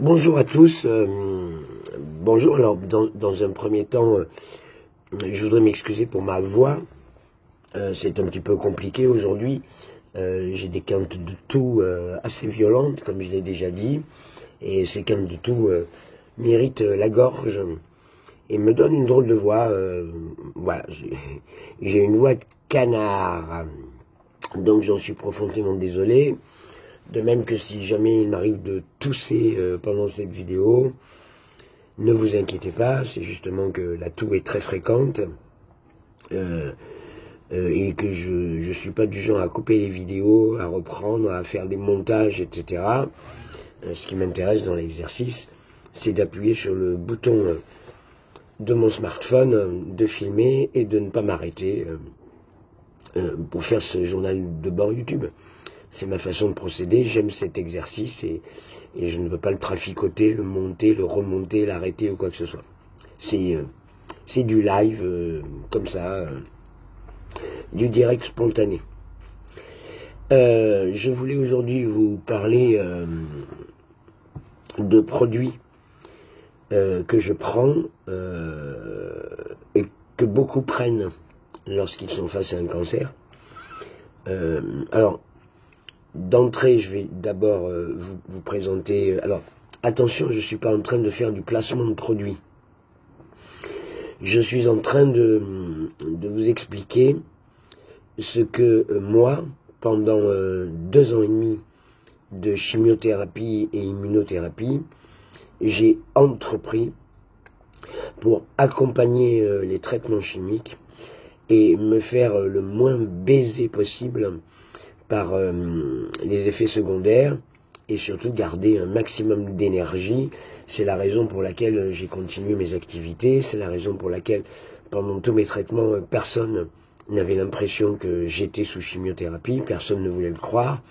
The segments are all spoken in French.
Bonjour à tous. Bonjour. Alors, dans un premier temps, je voudrais m'excuser pour ma voix. C'est un petit peu compliqué aujourd'hui. J'ai des quintes de toux assez violentes, comme je l'ai déjà dit. Et ces quintes de toux m'irritent la gorge et me donnent une drôle de voix. Voilà, j'ai une voix de canard. Donc j'en suis profondément désolé. De même que si jamais il m'arrive de tousser pendant cette vidéo, ne vous inquiétez pas, c'est justement que la toux est très fréquente et que je suis pas du genre à couper les vidéos, à reprendre, à faire des montages, etc. Ce qui m'intéresse dans l'exercice, c'est d'appuyer sur le bouton de mon smartphone, de filmer et de ne pas m'arrêter pour faire ce journal de bord YouTube. C'est ma façon de procéder, j'aime cet exercice et je ne veux pas le traficoter, le monter, le remonter, l'arrêter ou quoi que ce soit. C'est du live, comme ça, du direct spontané. Je voulais aujourd'hui vous parler de produits que je prends et que beaucoup prennent lorsqu'ils sont face à un cancer. Alors, d'entrée, je vais d'abord vous présenter... Alors, attention, je ne suis pas en train de faire du placement de produits. Je suis en train de vous expliquer ce que moi, pendant 2 ans et demi de chimiothérapie et immunothérapie, j'ai entrepris pour accompagner les traitements chimiques et me faire le moins baiser possible par les effets secondaires et surtout garder un maximum d'énergie. C'est la raison pour laquelle j'ai continué mes activités, c'est la raison pour laquelle pendant tous mes traitements, personne n'avait l'impression que j'étais sous chimiothérapie, personne ne voulait le croire.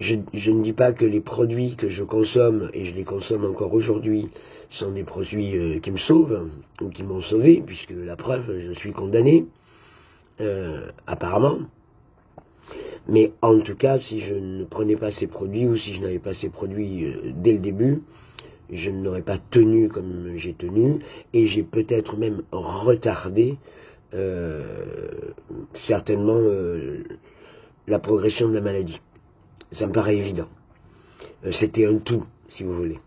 Je ne dis pas que les produits que je consomme, et je les consomme encore aujourd'hui, sont des produits qui me sauvent, ou qui m'ont sauvé, puisque la preuve, je suis condamné, apparemment. Mais en tout cas, si je ne prenais pas ces produits, ou si je n'avais pas ces produits dès le début, je n'aurais pas tenu comme j'ai tenu, et j'ai peut-être même retardé certainement la progression de la maladie. Ça me paraît évident. C'était un tout, si vous voulez.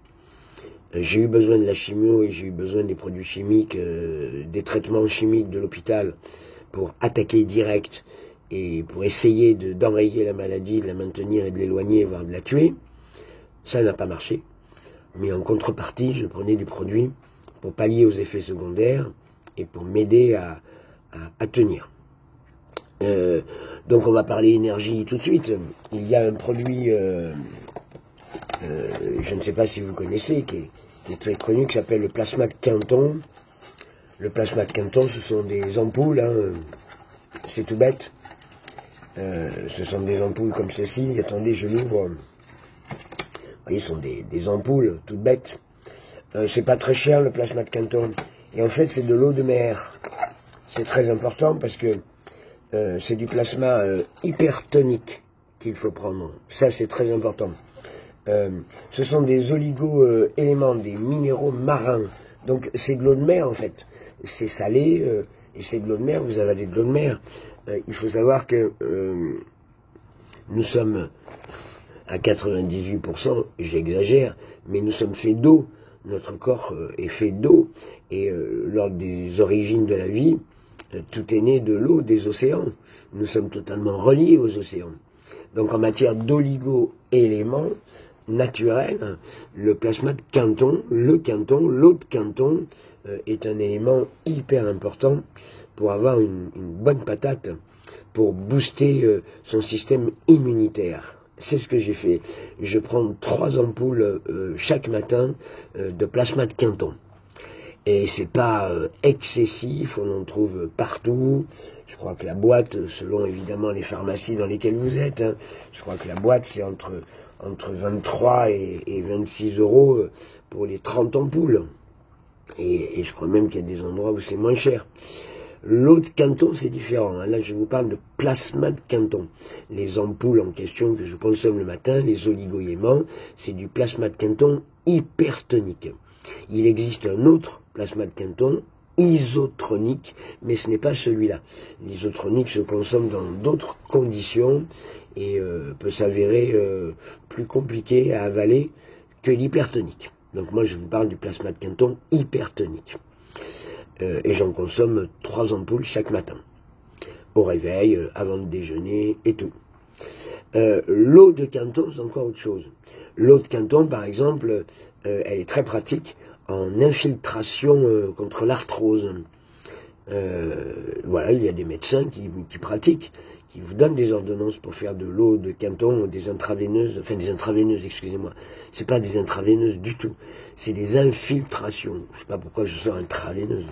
J'ai eu besoin de la chimio et j'ai eu besoin des produits chimiques, des traitements chimiques de l'hôpital pour attaquer direct et pour essayer d'enrayer la maladie, de la maintenir et de l'éloigner, voire de la tuer. Ça n'a pas marché. Mais en contrepartie, je prenais des produits pour pallier aux effets secondaires et pour m'aider à tenir. Donc on va parler énergie tout de suite. Il y a un produit, je ne sais pas si vous connaissez, qui est très connu, qui s'appelle le plasma de Quinton. Le plasma de Quinton, ce sont des ampoules, hein, c'est tout bête. Ce sont des ampoules comme ceci. Attendez, je l'ouvre. Vous voyez, ce sont des ampoules toutes bêtes. C'est pas très cher le plasma de Quinton. Et en fait, c'est de l'eau de mer. C'est très important parce que c'est du plasma hypertonique qu'il faut prendre. Ça, c'est très important. Ce sont des oligo-éléments, des minéraux marins. Donc, c'est de l'eau de mer, en fait. C'est salé, et c'est de l'eau de mer, vous avalez de l'eau de mer. Il faut savoir que nous sommes à 98%, j'exagère, mais nous sommes faits d'eau. Notre corps est fait d'eau. Et lors des origines de la vie, tout est né de l'eau, des océans. Nous sommes totalement reliés aux océans. Donc en matière d'oligo-éléments naturels, le plasma de Quinton, l'eau de Quinton, est un élément hyper important pour avoir une bonne patate, pour booster son système immunitaire. C'est ce que j'ai fait. Je prends 3 ampoules chaque matin de plasma de Quinton. Et c'est pas excessif, on en trouve partout. Je crois que la boîte, selon évidemment les pharmacies dans lesquelles vous êtes, hein, je crois que la boîte c'est entre 23 et 26 euros pour les 30 ampoules. Et je crois même qu'il y a des endroits où c'est moins cher. L'eau de Quinton, c'est différent. Là, je vous parle de plasma de Quinton. Les ampoules en question que je consomme le matin, les oligoéléments, c'est du plasma de Quinton hypertonique. Il existe un autre plasma de Quinton, isotronique, mais ce n'est pas celui-là. L'isotronique se consomme dans d'autres conditions et peut s'avérer plus compliqué à avaler que l'hypertonique. Donc moi, je vous parle du plasma de Quinton hypertonique. Et j'en consomme 3 ampoules chaque matin. Au réveil, avant le déjeuner et tout. L'eau de Quinton, c'est encore autre chose. L'eau de Quinton, par exemple, elle est très pratique en infiltration contre l'arthrose. Voilà, il y a des médecins qui pratiquent, qui vous donnent des ordonnances pour faire de l'eau de Quinton, des intraveineuses, excusez-moi. C'est pas des intraveineuses du tout, c'est des infiltrations. Je sais pas pourquoi je sors intraveineuse.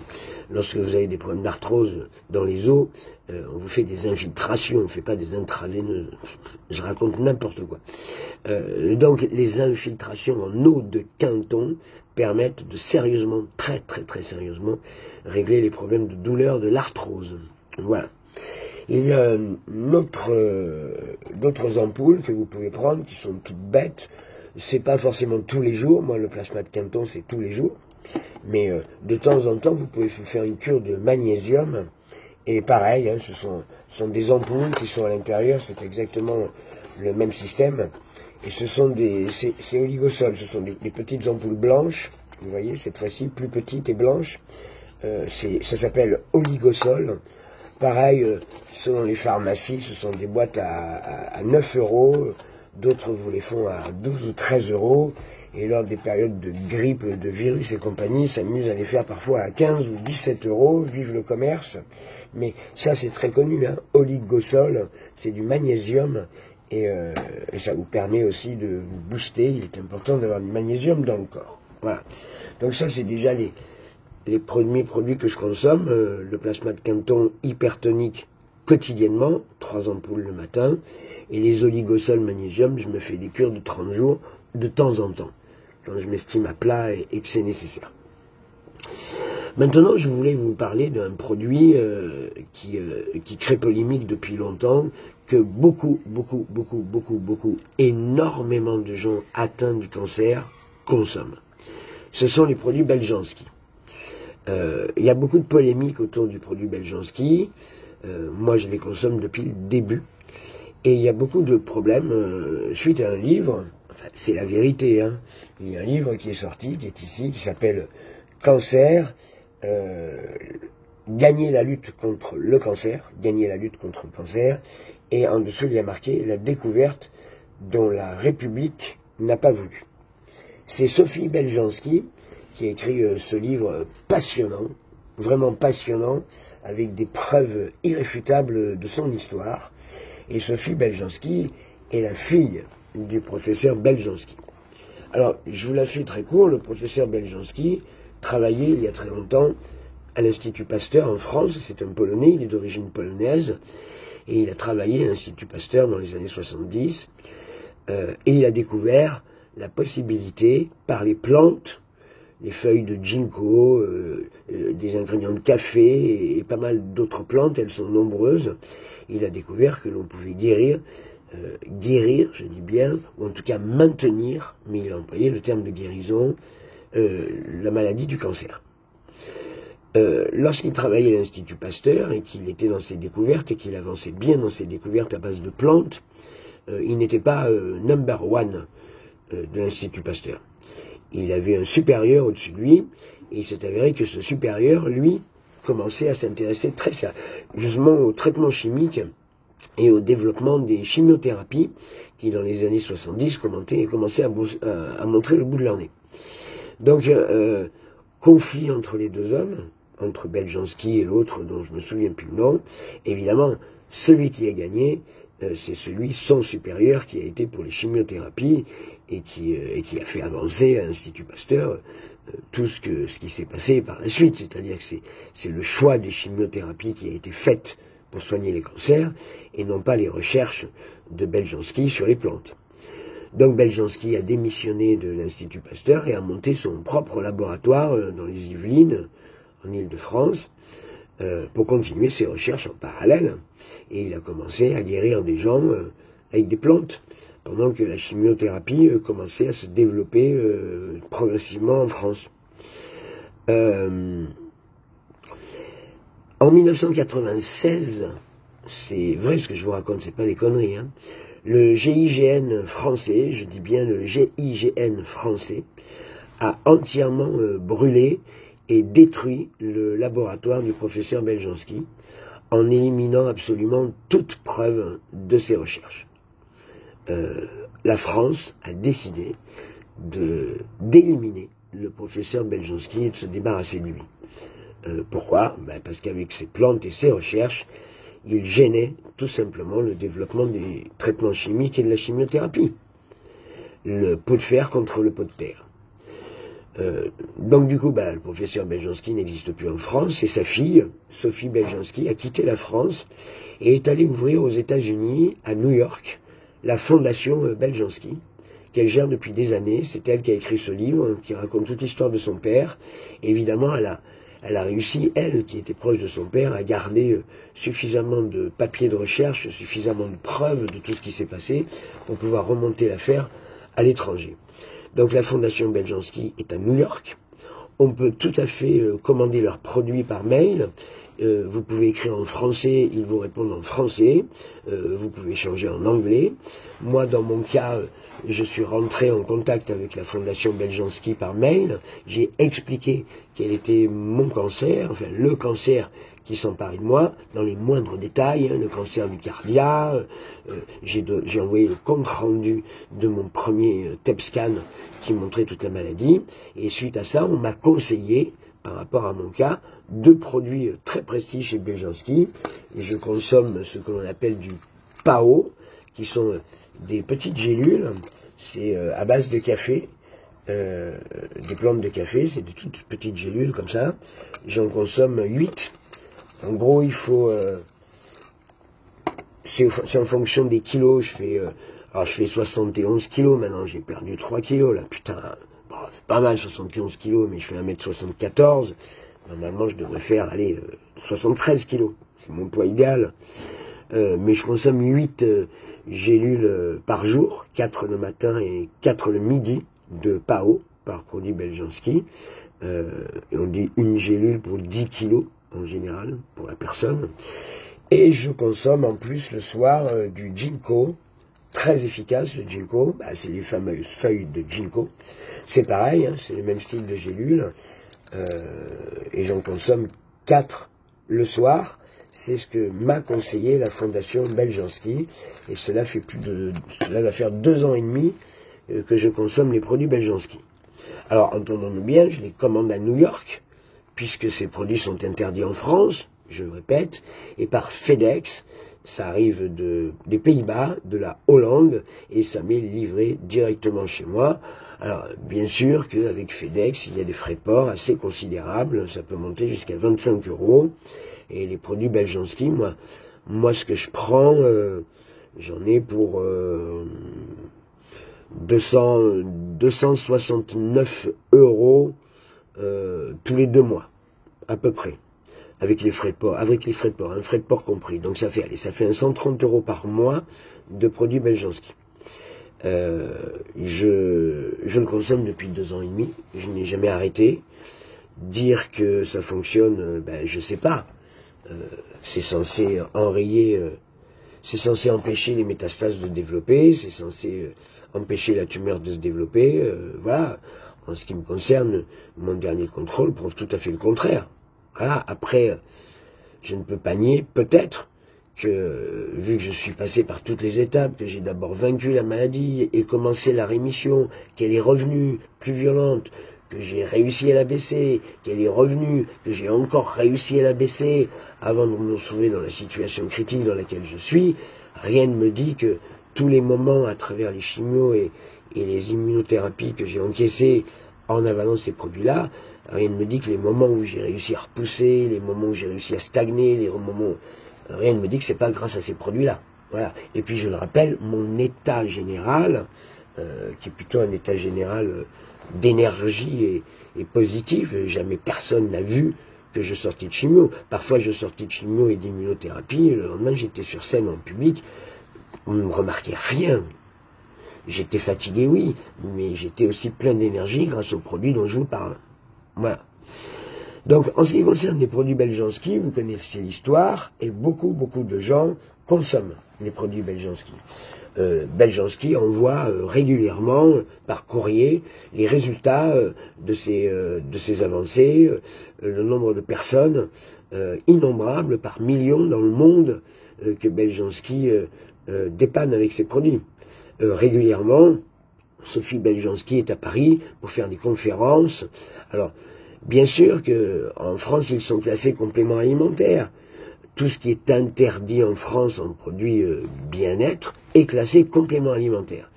Lorsque vous avez des problèmes d'arthrose dans les os, on vous fait des infiltrations, on ne fait pas des intraveineuses. Je raconte n'importe quoi. Donc les infiltrations en eau de Quinton permettent de sérieusement, très sérieusement, régler les problèmes de douleur de l'arthrose. Voilà. Il y a d'autres ampoules que vous pouvez prendre qui sont toutes bêtes. C'est pas forcément tous les jours. Moi, le plasma de Quinton, c'est tous les jours. Mais de temps en temps, vous pouvez vous faire une cure de magnésium. Et pareil, hein, ce sont des ampoules qui sont à l'intérieur. C'est exactement le même système. Et ce sont c'est oligosol. Ce sont des petites ampoules blanches. Vous voyez, cette fois-ci, plus petites et blanches. Ça s'appelle oligosol. Pareil, selon les pharmacies, ce sont des boîtes à 9 €. D'autres vous les font à 12 ou 13 €. Et lors des périodes de grippe, de virus et compagnie, s'amusent à les faire parfois à 15 ou 17 €. Vive le commerce. Mais ça, c'est très connu, hein. Oligosol, c'est du magnésium. Et ça vous permet aussi de vous booster. Il est important d'avoir du magnésium dans le corps. Voilà. Donc ça, c'est déjà les premiers produits que je consomme. Le plasma de Quinton hypertonique quotidiennement, 3 ampoules le matin. Et les oligosols magnésium, je me fais des cures de 30 jours de temps en temps, quand je m'estime à plat et que c'est nécessaire. Maintenant, je voulais vous parler d'un produit qui crée polémique depuis longtemps, que beaucoup, énormément de gens atteints du cancer consomment. Ce sont les produits Beljanski. Il y a beaucoup de polémiques autour du produit Beljanski. Moi, je les consomme depuis le début. Et il y a beaucoup de problèmes suite à un livre. Enfin, c'est la vérité, hein. Il y a un livre qui est sorti, qui est ici, qui s'appelle Cancer. Gagner la lutte contre le cancer. Gagner la lutte contre le cancer. Et en dessous, il y a marqué la découverte dont la République n'a pas voulu. C'est Sophie Beljanski qui a écrit ce livre passionnant, vraiment passionnant, avec des preuves irréfutables de son histoire. Et Sophie Beljanski est la fille du professeur Beljanski. Alors, je vous la fais très court, le professeur Beljanski travaillait il y a très longtemps à l'Institut Pasteur en France. C'est un Polonais, il est d'origine polonaise, et il a travaillé à l'Institut Pasteur dans les années 70, et il a découvert la possibilité, par les plantes, les feuilles de ginkgo, des ingrédients de café et pas mal d'autres plantes, elles sont nombreuses. Il a découvert que l'on pouvait guérir, je dis bien, ou en tout cas maintenir, mais il a employé le terme de guérison, la maladie du cancer. Lorsqu'il travaillait à l'Institut Pasteur et qu'il était dans ses découvertes et qu'il avançait bien dans ses découvertes à base de plantes, il n'était pas number one de l'Institut Pasteur. Il avait un supérieur au-dessus de lui, et il s'est avéré que ce supérieur, lui, commençait à s'intéresser très sérieusement au traitement chimique et au développement des chimiothérapies qui, dans les années 70, commençaient à montrer le bout de leur nez. Donc, conflit entre les deux hommes, entre Beljanski et l'autre dont je me souviens plus le nom. Évidemment, celui qui a gagné, c'est son supérieur qui a été pour les chimiothérapies et qui a fait avancer à l'Institut Pasteur tout ce qui s'est passé par la suite. C'est-à-dire que c'est le choix des chimiothérapies qui a été fait pour soigner les cancers et non pas les recherches de Beljanski sur les plantes. Donc Beljanski a démissionné de l'Institut Pasteur et a monté son propre laboratoire dans les Yvelines, en Île-de-France. pour continuer ses recherches en parallèle. Et il a commencé à guérir des gens avec des plantes, pendant que la chimiothérapie commençait à se développer progressivement en France. En 1996, c'est vrai ce que je vous raconte, c'est pas des conneries, hein, le GIGN français, je dis bien le GIGN français, a entièrement brûlé et détruit le laboratoire du professeur Beljanski en éliminant absolument toute preuve de ses recherches. La France a décidé d'éliminer le professeur Beljanski et de se débarrasser de lui. Pourquoi? Parce qu'avec ses plantes et ses recherches, il gênait tout simplement le développement des traitements chimiques et de la chimiothérapie. Le pot de fer contre le pot de terre. Donc du coup, le professeur Beljanski n'existe plus en France, et sa fille, Sophie Beljanski, a quitté la France et est allée ouvrir aux États-Unis, à New York, la fondation Beljanski, qu'elle gère depuis des années. C'est elle qui a écrit ce livre, qui raconte toute l'histoire de son père. Et évidemment, elle a réussi, elle, qui était proche de son père, à garder suffisamment de papiers de recherche, suffisamment de preuves de tout ce qui s'est passé, pour pouvoir remonter l'affaire à l'étranger. Donc la fondation Beljanski est à New York. On peut tout à fait commander leurs produits par mail. Vous pouvez écrire en français, ils vous répondent en français. Vous pouvez changer en anglais. Moi, dans mon cas, je suis rentré en contact avec la fondation Beljanski par mail. J'ai expliqué quel était mon cancer, enfin le cancer qui s'emparait de moi, dans les moindres détails, le cancer du cardia. J'ai envoyé le compte rendu de mon premier TEP scan qui montrait toute la maladie. Et suite à ça, on m'a conseillé, par rapport à mon cas, 2 produits très précis chez Beljanski. Et je consomme ce que l'on appelle du PAO, qui sont des petites gélules. C'est à base de café, des plantes de café, c'est de toutes petites gélules comme ça. J'en consomme 8. En gros, il faut... c'est en fonction des kilos. Alors je fais 71 kilos maintenant, j'ai perdu 3 kilos là, putain. Bon, c'est pas mal 71 kilos, mais je fais 1m74. Normalement, je devrais faire, 73 kilos. C'est mon poids idéal. Mais je consomme 8 gélules par jour, 4 le matin et 4 le midi de PAO, par produit Beljanski. Et on dit une gélule pour 10 kilos en général, pour la personne. Et je consomme en plus le soir du ginkgo, très efficace le ginkgo, c'est les fameuses feuilles de ginkgo. C'est pareil, hein, c'est le même style de gélule. Et j'en consomme 4 le soir. C'est ce que m'a conseillé la fondation Beljanski. Et cela va faire 2 ans et demi que je consomme les produits Beljanski. Alors, entendons-nous bien, je les commande à New York, puisque ces produits sont interdits en France, je le répète, et par FedEx, ça arrive des Pays-Bas, de la Hollande, et ça m'est livré directement chez moi. Alors, bien sûr qu'avec FedEx, il y a des frais de port assez considérables, ça peut monter jusqu'à 25 €, et les produits Beljanski, moi ce que je prends, j'en ai pour 269 € tous les 2 mois, à peu près. Avec les frais de port, un frais de port compris. Donc ça fait 130 € par mois de produits Beljanski. Je le consomme depuis 2 ans et demi, je n'ai jamais arrêté. Dire que ça fonctionne, je sais pas. C'est censé enrayer, c'est censé empêcher les métastases de développer, c'est censé empêcher la tumeur de se développer, voilà. En ce qui me concerne, mon dernier contrôle prouve tout à fait le contraire. Voilà, après, je ne peux pas nier, peut-être, que vu que je suis passé par toutes les étapes, que j'ai d'abord vaincu la maladie et commencé la rémission, qu'elle est revenue plus violente, que j'ai réussi à la baisser, qu'elle est revenue, que j'ai encore réussi à la baisser, avant de me retrouver dans la situation critique dans laquelle je suis, rien ne me dit que tous les moments à travers les chimios et les immunothérapies que j'ai encaissées en avalant ces produits-là, rien ne me dit que les moments où j'ai réussi à repousser, les moments où j'ai réussi à stagner, les moments... Rien ne me dit que c'est pas grâce à ces produits-là. Voilà. Et puis je le rappelle, mon état général, qui est plutôt un état général d'énergie et positif, jamais personne n'a vu que je sortais de chimio. Parfois, je sortais de chimio et d'immunothérapie, le lendemain, j'étais sur scène en public, on ne remarquait rien. J'étais fatigué, oui, mais j'étais aussi plein d'énergie grâce aux produits dont je vous parle. Voilà. Donc, en ce qui concerne les produits Beljanski, vous connaissez l'histoire, et beaucoup de gens consomment les produits Beljanski. Beljanski envoie régulièrement par courrier les résultats de ces avancées, le nombre de personnes innombrables par millions dans le monde que Beljanski dépanne avec ses produits. Régulièrement, Sophie Beljanski est à Paris pour faire des conférences. Alors, bien sûr qu'en France, ils sont classés compléments alimentaires. Tout ce qui est interdit en France en produits bien-être est classé complément alimentaire.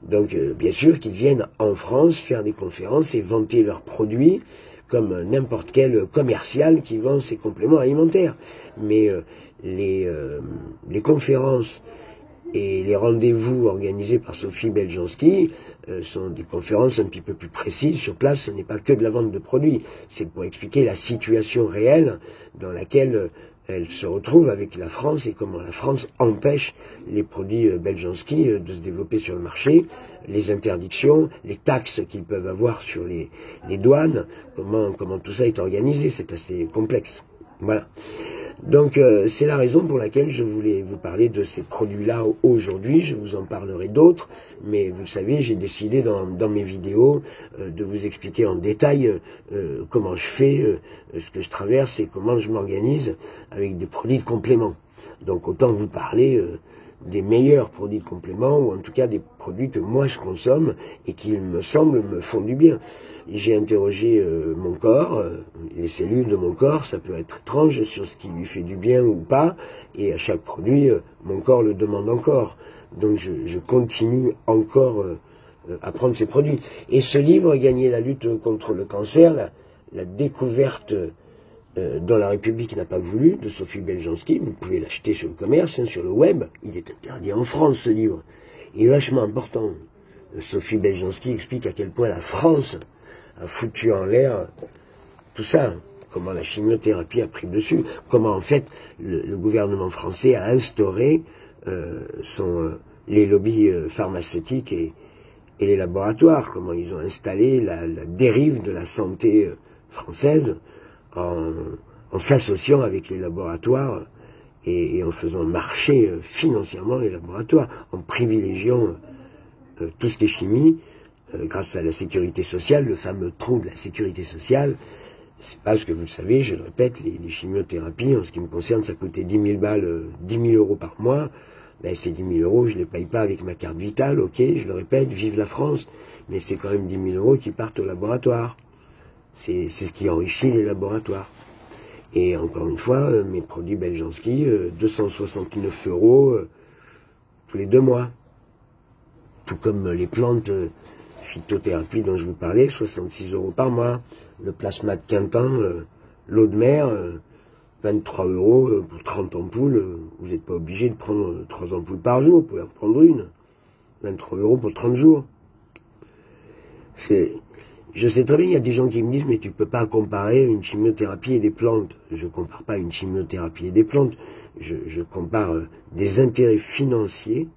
Donc, bien sûr qu'ils viennent en France faire des conférences et vanter leurs produits comme n'importe quel commercial qui vend ses compléments alimentaires. Mais les conférences et les rendez-vous organisés par Sophie Beljanski sont des conférences un petit peu plus précises. Sur place, ce n'est pas que de la vente de produits. C'est pour expliquer la situation réelle dans laquelle elle se retrouve avec la France et comment la France empêche les produits Beljanski de se développer sur le marché, les interdictions, les taxes qu'ils peuvent avoir sur les douanes, comment tout ça est organisé. C'est assez complexe. Voilà. Donc c'est la raison pour laquelle je voulais vous parler de ces produits-là aujourd'hui. Je vous en parlerai d'autres, mais vous le savez, j'ai décidé dans mes vidéos de vous expliquer en détail comment je fais, ce que je traverse et comment je m'organise avec des produits de complément. Donc autant vous parler des meilleurs produits de complément, ou en tout cas des produits que moi je consomme et qui, il me semble, me font du bien. J'ai interrogé mon corps, les cellules de mon corps, ça peut être étrange sur ce qui lui fait du bien ou pas, et à chaque produit, mon corps le demande encore. Donc je continue encore à prendre ces produits. Et ce livre, Gagner la lutte contre le cancer, la découverte dont la République n'a pas voulu, de Sophie Beljanski, vous pouvez l'acheter sur le commerce, sur le web, il est interdit en France ce livre. Il est vachement important. Sophie Beljanski explique à quel point la France a foutu en l'air tout ça, comment la chimiothérapie a pris dessus, comment en fait le gouvernement français a instauré les lobbies pharmaceutiques et les laboratoires, comment ils ont installé la dérive de la santé française en s'associant avec les laboratoires et en faisant marcher financièrement les laboratoires, en privilégiant tout ce qui est chimie, grâce à la sécurité sociale, le fameux trou de la sécurité sociale. C'est parce que vous le savez, je le répète, les chimiothérapies, en ce qui me concerne, ça coûtait 10 000 balles, 10 000 euros par mois. Ben, ces 10 000 euros, je ne les paye pas avec ma carte vitale, ok, je le répète, vive la France, mais c'est quand même 10 000 euros qui partent au laboratoire. C'est ce qui enrichit les laboratoires. Et encore une fois, mes produits Beljanski, 269 euros tous les 2 mois. Tout comme les plantes phytothérapie dont je vous parlais, 66 euros par mois. Le plasma de Quintin, l'eau de mer, 23 euros pour 30 ampoules. Vous n'êtes pas obligé de prendre 3 ampoules par jour, vous pouvez en prendre une. 23 euros pour 30 jours. Je sais très bien, il y a des gens qui me disent, mais tu peux pas comparer une chimiothérapie et des plantes. Je compare pas une chimiothérapie et des plantes. Je compare des intérêts financiers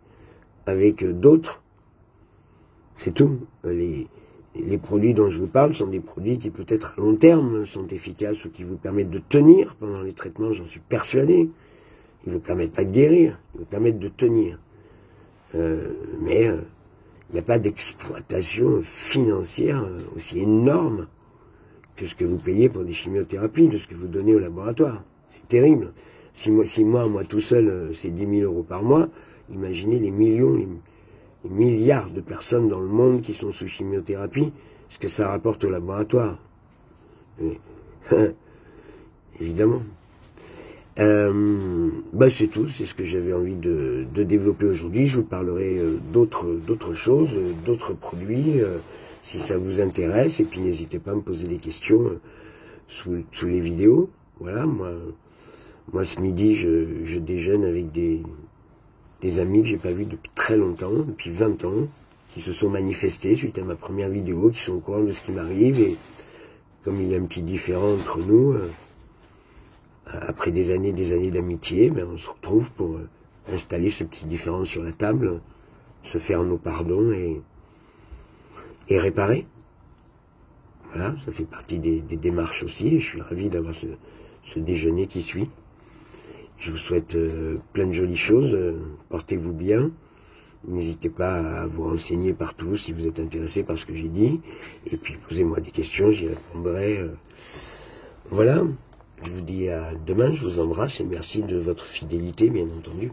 avec d'autres. C'est tout. Les produits dont je vous parle sont des produits qui peut-être à long terme sont efficaces ou qui vous permettent de tenir pendant les traitements, j'en suis persuadé. Ils ne vous permettent pas de guérir, ils vous permettent de tenir. Mais il n'y a pas d'exploitation financière aussi énorme que ce que vous payez pour des chimiothérapies, de ce que vous donnez au laboratoire. C'est terrible. Si moi tout seul, c'est 10 000 euros par mois, imaginez les millions, les milliards de personnes dans le monde qui sont sous chimiothérapie, ce que ça rapporte au laboratoire. Évidemment. C'est tout, c'est ce que j'avais envie de développer aujourd'hui. Je vous parlerai d'autres choses, d'autres produits, si ça vous intéresse, et puis n'hésitez pas à me poser des questions sous les vidéos. Voilà, moi ce midi, je déjeune avec des amis que j'ai pas vus depuis très longtemps, depuis 20 ans, qui se sont manifestés suite à ma première vidéo, qui sont au courant de ce qui m'arrive, et comme il y a un petit différent entre nous, après des années d'amitié, ben, on se retrouve pour installer ce petit différend sur la table, se faire nos pardons et réparer. Voilà, ça fait partie des démarches aussi, et je suis ravi d'avoir ce déjeuner qui suit. Je vous souhaite plein de jolies choses, portez-vous bien, n'hésitez pas à vous renseigner partout si vous êtes intéressé par ce que j'ai dit, et puis posez-moi des questions, j'y répondrai. Voilà, je vous dis à demain, je vous embrasse et merci de votre fidélité bien entendu.